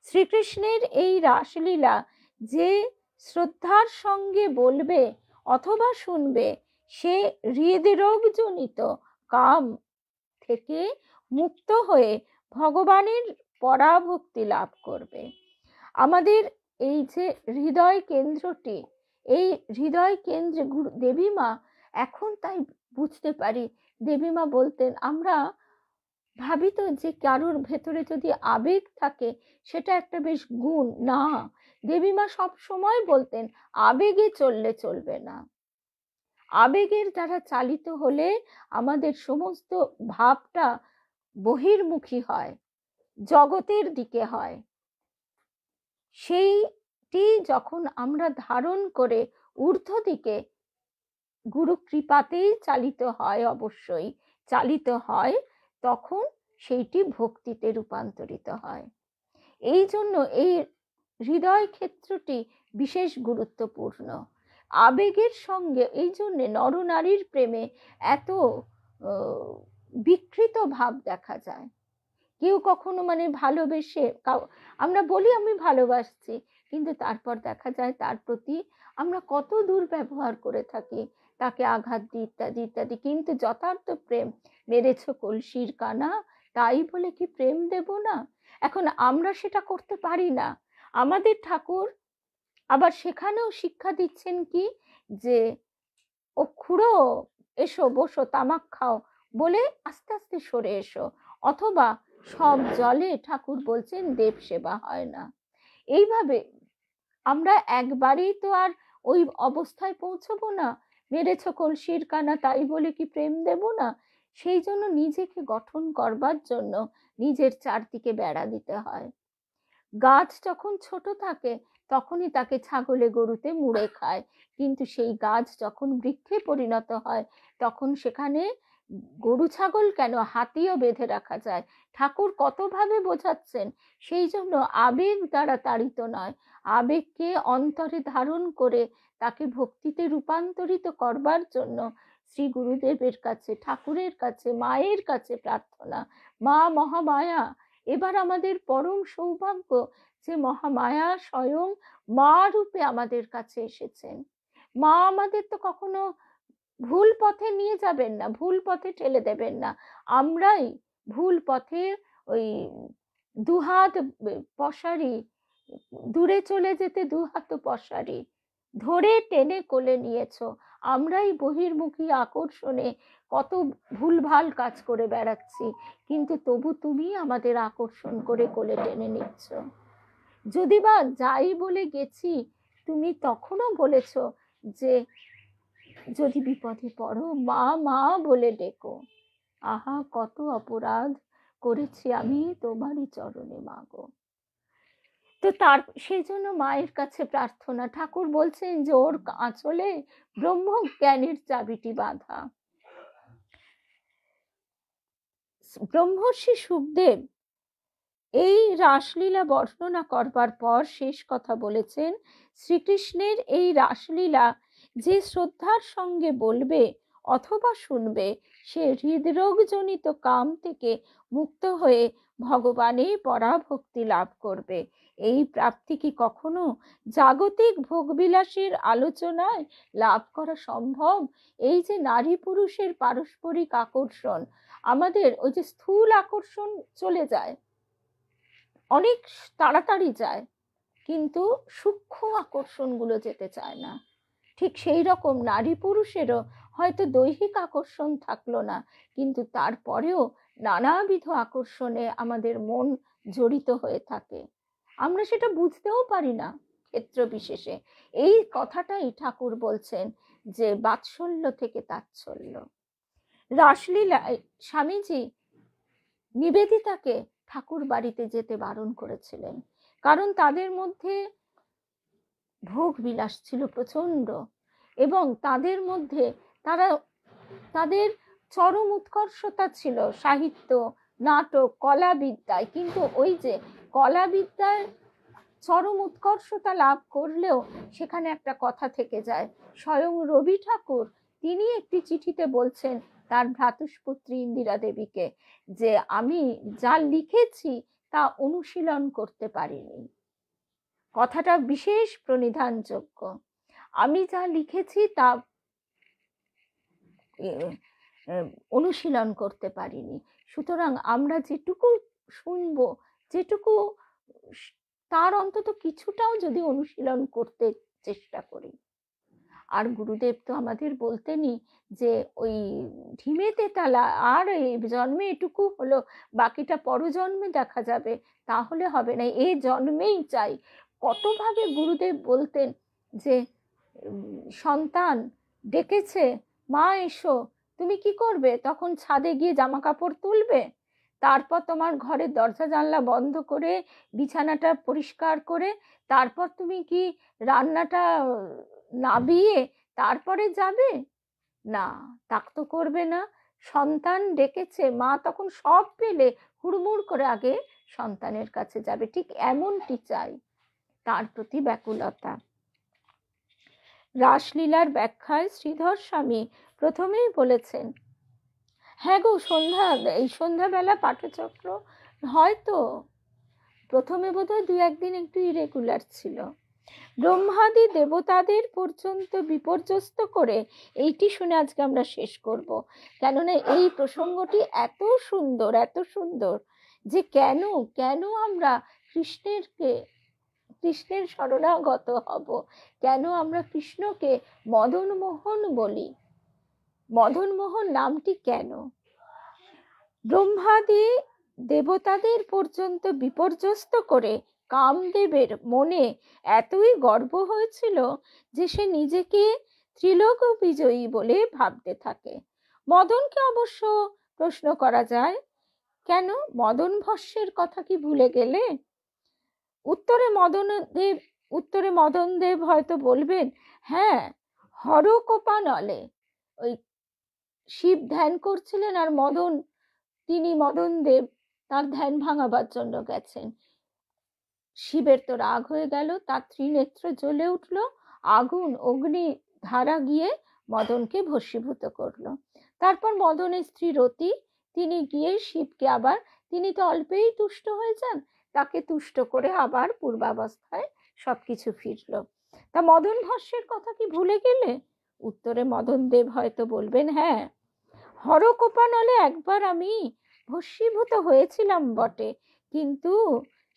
A: শ্রীকৃষ্ণের এই রাসলীলা যে শ্রদ্ধার সঙ্গে বলবে অথবা শুনবে, সে হৃদরোগজনিত কাম থেকে মুক্ত হয়ে ভগবানের পরাভক্তি লাভ করবে। আমাদের এই যে হৃদয় কেন্দ্রটি, এই হৃদয় কেন্দ্রে দেবীমা, এখন তাই বুঝতে পারি, দেবীমা বলতেন, আমরা ভাবি তো যে কারোর ভেতরে যদি আবেগ থাকে সেটা একটা বেশ গুণ না, দেবীমা সব সময় বলতেন আবেগে চললে চলবে না। আবেগের দ্বারা চালিত হলে আমাদের সমস্ত ভাবটা বহির্মুখী হয়, জগতের দিকে হয়। সেইটি যখন আমরা ধারণ করে ঊর্ধ্ব দিকে গুরু কৃপাতেই চালিত হয়, অবশ্যই চালিত হয়, তখন সেইটি ভক্তিতে রূপান্তরিত হয়। এই জন্য এই হৃদয় ক্ষেত্রটি বিশেষ গুরুত্বপূর্ণ। আবেগের সঙ্গে এই জন্যে নরনারীর প্রেমে এত বিকৃত ভাব দেখা যায়। কেউ কখনো মানে ভালোবেসে, আমরা বলি আমি ভালোবাসছি, কিন্তু তারপর দেখা যায় তার প্রতি আমরা কত দুর্ব্যবহার করে থাকি, তাকে আঘাত দিই ইত্যাদি ইত্যাদি। কিন্তু যথার্থ প্রেম, মেরেছ কলসির কানা, তাই বলে কি প্রেম দেব না? এখন আমরা সেটা করতে পারি না। আমাদের ঠাকুর আবার সেখানেও শিক্ষা দিচ্ছেন কি, যে ও খুড়ো এসো বসো তামাক খাও বলে আস্তে আস্তে সরে এসো, অথবা সব জলে ঠাকুর বলছেন দেব সেবা হয় না। এইভাবে আমরা একবারেই তো আর ওই অবস্থায় পৌঁছবো না, মেরেছ কলসির কানা তাই বলে কি প্রেম দেব না? সেই জন্য নিজেকে গঠন করবার জন্য নিজের চারদিকে বেড়া দিতে হয়। গাছ যখন ছোট থাকে তখনই তাকে ছাগলে গরুতে মুড়ে খায়, কিন্তু সেই গাছ যখন বৃক্ষে পরিণত হয় তখন সেখানে গরু ছাগল কেন, হাতিও বেঁধে রাখা যায়। ঠাকুর কতভাবে বোঝাচ্ছেন। সেই জন্য আবেগ দ্বারা তাড়িত নয়, আবেগকে অন্তরে ধারণ করে তাকে ভক্তিতে রূপান্তরিত করবার জন্য শ্রী গুরুদেবের কাছে, ঠাকুরের কাছে, মায়ের কাছে প্রার্থনা। মা মহামায়া, এবার আমাদের পরম সৌভাগ্য যে মহামায়া স্বয়ং মা রূপে আমাদের কাছে এসেছেন। মা আমাদের তো কখনো ভুল পথে নিয়ে যাবেন না, ভুল পথে ঠেলে দেবেন না। আমরাই ভুল পথে ওই দুহাত পশারি, দূরে চলে যেতে দুহাত পশারি ধরে টেনে কোলে নিয়েছো। আমরাই বহির্মুখী আকর্ষণে কত ভুলভাল কাজ করে বেড়াচ্ছি, কিন্তু তবু তুমি আমাদের আকর্ষণ করে কোলে টেনে নিচ্ছ। যদি বা যাই বলে গেছি, তুমি তখনও বলেছ যে যদি বিপদে পড়ো মা মা বলে ডেকো। আহা, কত অপরাধ করেছি আমি তোমারই চরণে মাগো। তো তার সেই জন্য মায়ের কাছে প্রার্থনা। ঠাকুর বলছেন যে ওর আঁচলে ব্রহ্ম জ্ঞানের চাবিটি বাঁধা। ব্রহ্মর্ষি সুখদেব এই রাসলীলা বর্ণনা করবার পর শেষ কথা বলেছেন, শ্রীকৃষ্ণের এই রাসলীলা যে শ্রদ্ধার সঙ্গে বলবে অথবা শুনবে, সে হৃদরোগজনিত কাম থেকে মুক্ত হয়ে ভগবানের পরাভক্তি লাভ করবে। এই প্রাপ্তি কি কখনো জাগতিক ভোগবিলাসের আলোচনায় লাভ করা সম্ভব? এই যে নারী পুরুষের পারস্পরিক আকর্ষণ, আমাদের ওই যে স্থূল আকর্ষণ চলে যায়, অনেক তাড়াতাড়ি যায়, কিন্তু সূক্ষ্ম আকর্ষণগুলো যেতে চায় না। ঠিক সেই রকম নারী পুরুষেরও হয়তো দৈহিক আকর্ষণ থাকলো না, কিন্তু তারপরেও নানাবিধ আকর্ষণে আমাদের মন জড়িত হয়ে থাকে, আমরা সেটা বুঝতেও পারি না ক্ষেত্র বিশেষে। এই কথাটাই ঠাকুর বলছেন যে বাৎসল্য থেকে তাচ্ছল্য। রাসলীলায় স্বামীজি নিবেদিতাকে ঠাকুর বাড়িতে যেতে বারণ করেছিলেন, কারণ তাদের মধ্যে ভোগ বিলাস ছিল প্রচন্ড, এবং তাদের মধ্যে তাদের চরম উৎকর্ষতা ছিল সাহিত্য, নাটক, কলা বিদ্যায়। কিন্তু ওই যে কলা বিদ্যায় চরম উৎকর্ষতা লাভ করলেও সেখানে একটা কথা থেকে যায়। স্বয়ং রবি ঠাকুর তিনি একটি চিঠিতে বলছেন তার ভ্রাতুষ্পুত্রী ইন্দিরা দেবীকে যে আমি যা লিখেছি তা অনুশীলন করতে পারিনি। কথাটা বিশেষ প্রণিধানযোগ্য। আমি যা লিখেছি তা অনুশীলন করতে পারিনি। সুতরাং আমরা যেটুকু শুনবো, যেটুকু, তার অন্তত কিছুটাও যদি অনুশীলন করতে চেষ্টা করি। আর গুরুদেব তো আমাদের বলতেনই যে ওই ঢিমে তেতালা আর এই জন্মে এটুকু হলো, বাকিটা পরজন্মে দেখা যাবে, তাহলে হবে না, এই জন্মেই চাই। কতভাবে গুরুদেব বলতেন যে সন্তান ডেকেছে, মা এসো, তুমি কি করবে? তখন ছাদে গিয়ে জামা কাপড় তুলবে, তারপর তোমার ঘরের দরজা জানলা বন্ধ করে বিছানাটা পরিষ্কার করে তারপর তুমি কি রান্নাটা নাবিয়ে তারপরে যাবে? না, তা তো করবে না। সন্তান ডেকেছে, মা তখন সব পেলে হুড়মুড় করে আগে সন্তানের কাছে যাবে। ঠিক এমনটি চাই, তার প্রতি ব্যাকুলতা। রাসলীলার ব্যাখ্যায় শ্রীধর স্বামী প্রথমেই বলেছেন, হ্যাঁ গো, এই সন্ধ্যাবেলা পাঠচক্র হয়তো প্রথমে বোধহয় 2-1 দিন একটু ইরেগুলার ছিল। ব্রহ্মাদি দেবতাদের পর্যন্ত বিপর্যস্ত করে, এইটি শুনে আজকে আমরা শেষ করব। কেননা এই প্রসঙ্গটি এত সুন্দর, এত সুন্দর যে কেন কেন আমরা কৃষ্ণের শরণাগত হব, কেন আমরা কৃষ্ণকে মদন মোহন বলি, মদন মোহন নামটি কেন? ব্রহ্মাদি দেবতাদের পর্যন্ত বিপর্যস্ত করে কামদেবের মনে এতই গর্ব হয়েছিল যে সে নিজেকে ত্রিলোক বিজয়ী বলে ভাবতে থাকে। মদনকে অবশ্য প্রশ্ন করা যায়, কেন মদন ভস্যের কথা কি ভুলে গেলে? উত্তরে মদনদেব হয়তো বলবেন, হ্যাঁ, হরকোপা নলে, ওই শিব ধ্যান করছিলেন আর মদনদেব তার ধ্যান ভাঙাবার জন্য গেছেন। শিবের তো রাগ হয়ে গেল, তার ত্রিনেত্র জ্বলে উঠল, আগুন অগ্নি ধারা গিয়ে মদনকে ভস্মীভূত করলো। তারপর মদনের স্ত্রী রতি, তিনি গিয়ে শিবকে আবার, তিনি তো অল্পেই তুষ্ট হয়ে যান, তাকে তুষ্ট করে আবার পূর্বাবস্থায় সবকিছু ফিরল। তা মদন ভস্যের কথা কি ভুলে গেলে? উত্তরে মদনদেব হয়তো বলবেন, হ্যাঁ, হরকোপানলে একবার আমি ভস্মীভূত হয়েছিলাম বটে, কিন্তু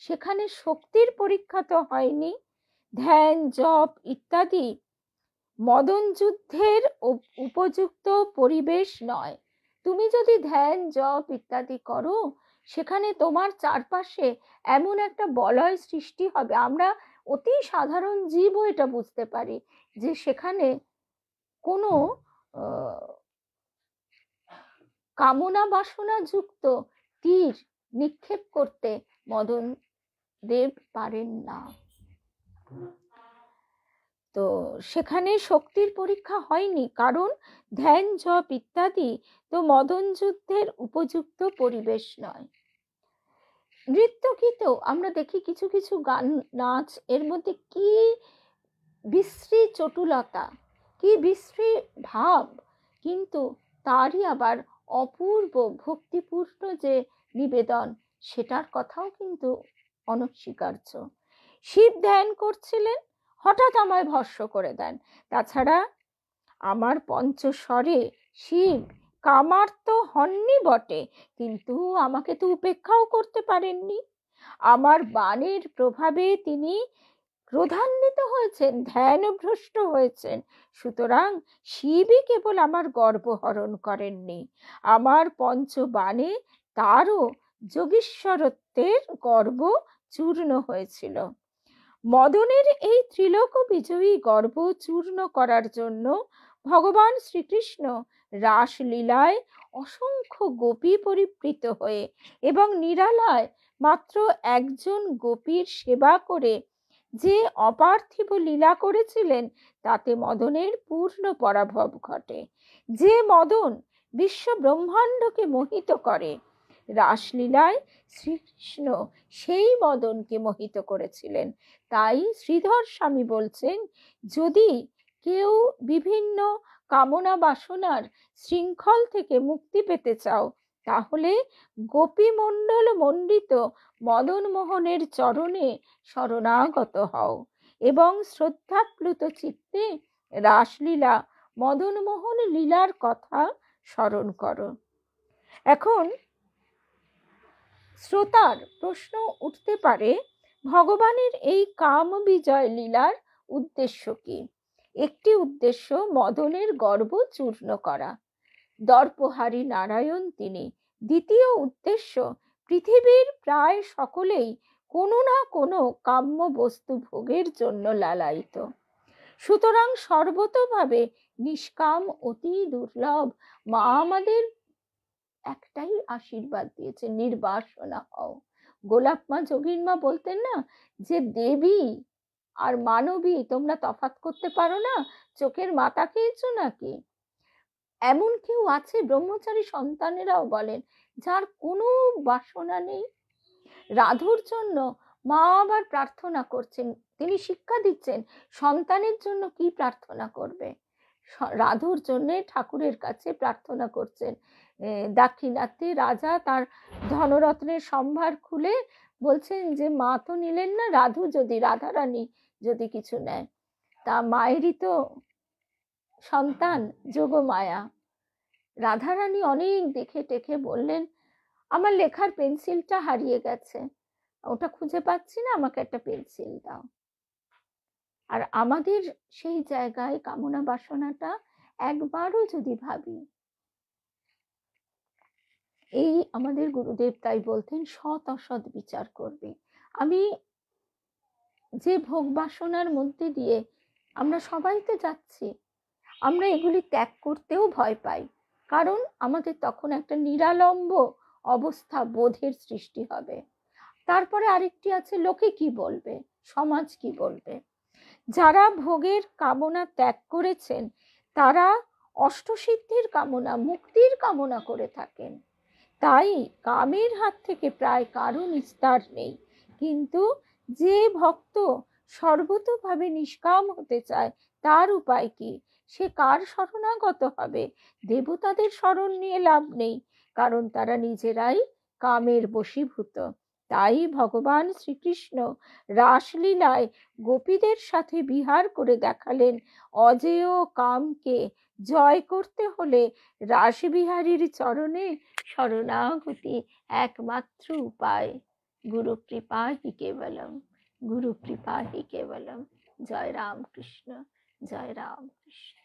A: সেখানে শক্তির পরীক্ষা তো হয়নি, ধ্যান জপ ইত্যাদি মদন যুদ্ধের উপযুক্ত পরিবেশ নয়। তুমি যদি ধ্যান জপ ইত্যাদি করো, সেখানে তোমার চারপাশে এমন একটা বলয় সৃষ্টি হবে, আমরা অতি সাধারণ জীবও এটা বুঝতে পারি যে সেখানে কোনো কামনা বাসনা যুক্ত তীর নিক্ষেপ করতে মদন দেব পারেন না। তো সেখানে শক্তির পরীক্ষা হয়নি, কারণ ধ্যান জপ ইত্যাদি তো মদন যুদ্ধের উপযুক্ত পরিবেশ নয়। নৃত্য গীতেও আমরা দেখি কিছু কিছু গান নাচ, এর মধ্যে কি বিশ্রী চটুলতা, কি বিশ্রী ভাব, কিন্তু তারই আবার অপূর্ব ভক্তিপূর্ণ যে নিবেদন, সেটার কথাও কিন্তু অনস্বীকার্য। শিব ধ্যান করছিলেন, হঠাৎ আমায় ভস্ম করে দেন। তাছাড়া আমার পঞ্চস্বরে শিব কামার্ত হননি বটে, কিন্তু আমাকে তো উপেক্ষাও করতে পারেননি। আমার বাণীর প্রভাবে তিনি ক্রোধান্বিত হয়েছেন, ধ্যানভ্রষ্ট হয়েছেন। সুতরাং শিবই কেবল আমার গর্ব হরণ করেননি, আমার পঞ্চবাণে তারও যোগীশ্বরত্বের গর্ব চূর্ণ হয়েছিল। মদনের এই ত্রিলোক বিজয়ী গর্ব চূর্ণ করার জন্য ভগবান শ্রীকৃষ্ণ রাসলীলায় অসংখ্য গোপী পরিবৃত হয়ে এবং নিরালায় মাত্র একজন গোপীর সেবা করে যে অপার্থিব লীলা করেছিলেন, তাতে মদনের পূর্ণ পরাভব ঘটে। যে মদন বিশ্ব ব্রহ্মাণ্ডকে মোহিত করে, রাসলীলায় শ্রীকৃষ্ণ সেই মদনকে মোহিত করেছিলেন। তাই শ্রীধর স্বামী বলছেন, যদি কেউ বিভিন্ন কামনা বাসনার শৃঙ্খল থেকে মুক্তি পেতে চাও, তাহলে গোপীমণ্ডল মণ্ডিত মদন মোহনের চরণে শরণাগত হও এবং শ্রদ্ধাপ্লুত চিত্তে রাসলীলা মদন মোহন লীলার কথা স্মরণ করো। এখন শ্রোতার প্রশ্ন উঠতে পারে, ভগবানের এই কাম বিজয় লীলার উদ্দেশ্য কি? একটি উদ্দেশ্য মদনের গর্ব চূর্ণ করা, দর্পহারী নারায়ণ তিনি। দ্বিতীয় উদ্দেশ্য, পৃথিবীর প্রায় সকলেই কোনো না কোনো কাম্য বস্তু ভোগের জন্য লালায়িত, সুতরাং সর্বতোভাবে নিষ্কাম অতি দুর্লভ। মা আমাদের একটাই আশীর্বাদ দিয়েছে, নির্বাসনা হও। গোলাপ মা, যোগীর মা বলতেন না, যে দেবী আর মানবী তোমরা তফাৎ করতে পারো না, চোখের মাথা খেয়েছো নাকি? এমন কেউ আছে, ব্রহ্মচারী সন্তানেরাও বলেন, যার কোনো বাসনা নেই? রাধুর জন্য মা আবার প্রার্থনা করছেন, তিনি শিক্ষা দিচ্ছেন সন্তানের জন্য কি প্রার্থনা করবে। রাধুর জন্য ঠাকুরের কাছে প্রার্থনা করছেন। দাক্ষিণাত্যে রাজা তার ধনরত্নের সম্ভার খুলে বলছেন যে মা তো নিলেন না, রাধু যদি, রাধারানী যদি কিছু নেয়। তা মায়েরই তো সন্তান যোগমায়া। রাধারানী অনেক দেখে টেখে বললেন, আমার লেখার পেন্সিলটা হারিয়ে গেছে, ওটা খুঁজে পাচ্ছি না, আমাকে একটা পেন্সিল দাও। আর আমাদের সেই জায়গায় কামনা বাসনাটা একবারও যদি ভাবি, এই আমাদের গুরুদেব তাই বলতেন, সৎ অসৎ বিচার করবে। আমি যে ভোগ বাসনার মধ্যে দিয়ে আমরা সবাই তো যাচ্ছি, আমরা এগুলি ত্যাগ করতেও ভয় পাই, কারণ আমাদের তখন একটা নিরালম্ব অবস্থা বোধের সৃষ্টি হবে। তারপরে আরেকটি আছে, লোকে কি বলবে, সমাজ কি বলবে। যারা ভোগের কামনা ত্যাগ করেছেন, তারা অষ্টসিদ্ধির কামনা, মুক্তির কামনা করে থাকেন। তাই কামের হাত থেকে প্রায় কারো নিস্তার নেই। কিন্তু যে ভক্ত সর্বতোভাবে নিষ্কাম হতে চায়, তার উপায় কি? সে কার শরণাগত হবে? দেবতাদের শরণ নিয়ে লাভ নেই, কারণ তারা নিজেরাই কামের বশীভূত। তাই ভগবান শ্রীকৃষ্ণ রাসলীলায় গোপীদের সাথে বিহার করে দেখালেন, অজেয় কামকে জয় করতে হলে রাসবিহারীর চরণে শরণাগতি একমাত্র উপায়। গুরু কৃপা হি কেবলম, গুরু কৃপা হি কেবলম। জয় রাম কৃষ্ণ, জয় রাম কৃষ্ণ।